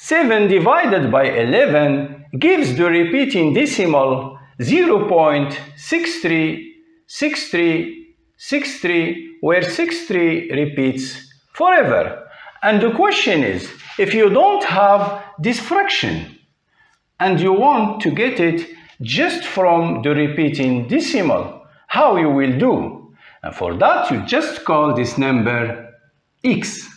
7 divided by 11 gives the repeating decimal 0.636363, where 63 repeats forever. And the question is, if you don't have this fraction and you want to get it just from the repeating decimal, how you will do? And for that, you just call this number x.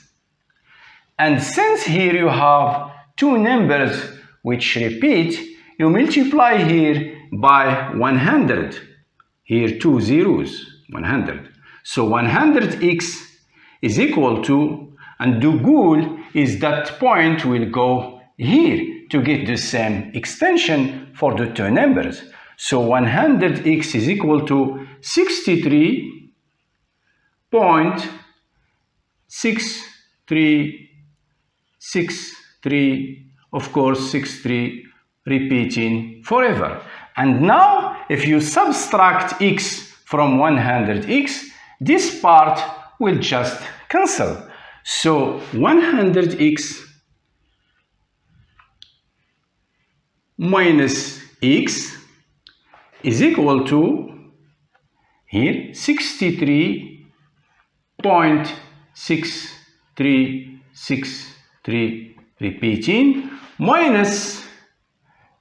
And since here you have two numbers which repeat, you multiply here by 100. Here two zeros, 100. So 100x is equal to, and the goal is that point will go here to get the same extension for the two numbers. So 100x is equal to 63.6363, of course 63 repeating forever. And now if you subtract x from 100x, this part will just cancel. So 100x minus x is equal to here 63.6363 repeating minus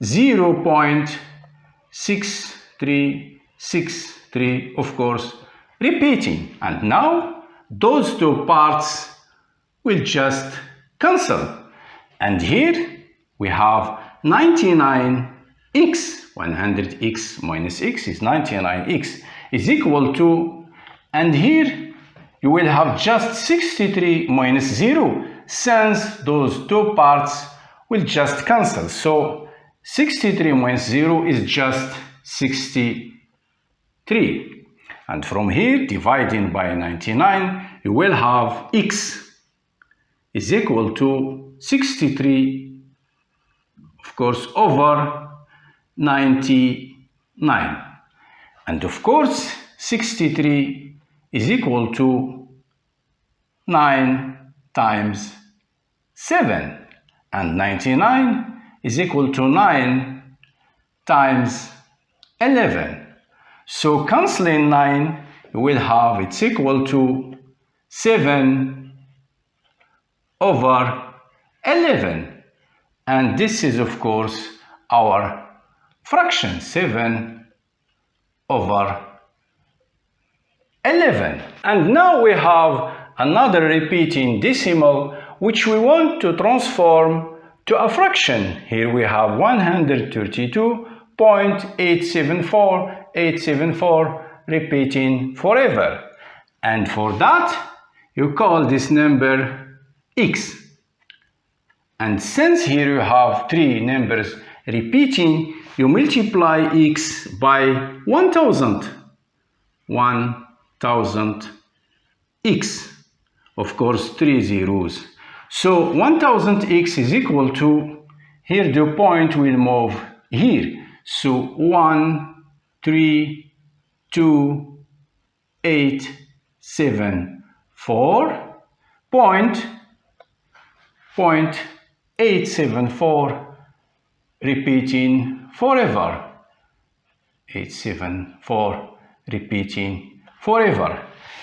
0.6363, of course repeating. And now those two parts will just cancel. And here we have 99x. 100x minus x is 99x is equal to, and here you will have just 63 minus 0, since those two parts will just cancel. So 63 minus 0 is just 63. And from here, dividing by 99, you will have x is equal to 63, of course, over 99. And of course, 63 is equal to 9 times 7. And 99 is equal to 9 times 11. So cancelling 9, you will have it's equal to 7 over 11. And this is, of course, our fraction, 7 over 11. And now we have another repeating decimal which we want to transform to a fraction. Here we have 132.874874 repeating forever. And for that, you call this number x. And since here you have three numbers repeating, you multiply x by 1000. 1000x. Of course, 3 zeros. So 1000x is equal to, here the point will move here. So 1, 3, 2, 8, 7, 4, point 874 repeating forever. 874 repeating forever.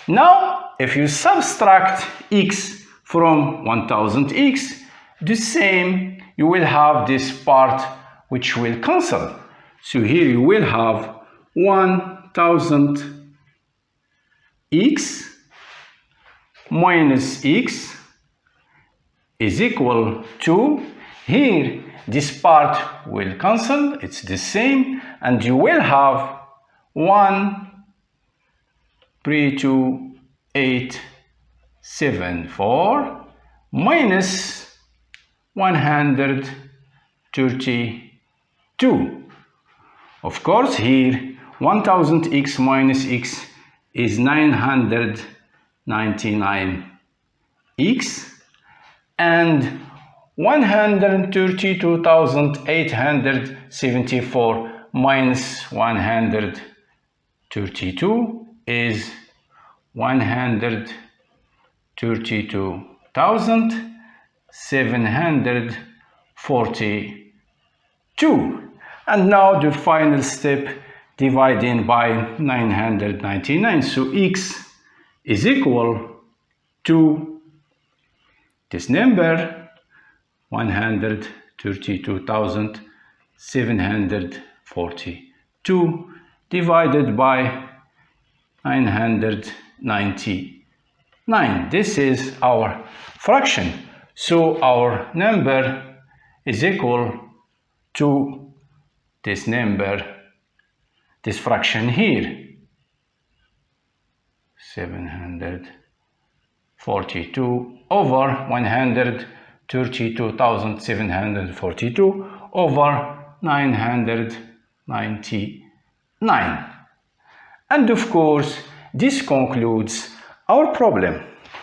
Now, if you subtract x from 1000x, the same, you will have this part which will cancel. So here you will have 1000x minus x is equal to, here this part will cancel, it's the same, and you will have 132.874 minus 132. Of course, here 1000x minus x is 999x, and 132,874 minus 132 is 132,740 And now the final step, dividing by 999. So x is equal to this number, 132,742 divided by 999. This is our fraction. So our number is equal to this number, this fraction here, 742 over 132,742 over 999. And of course, this concludes our problem.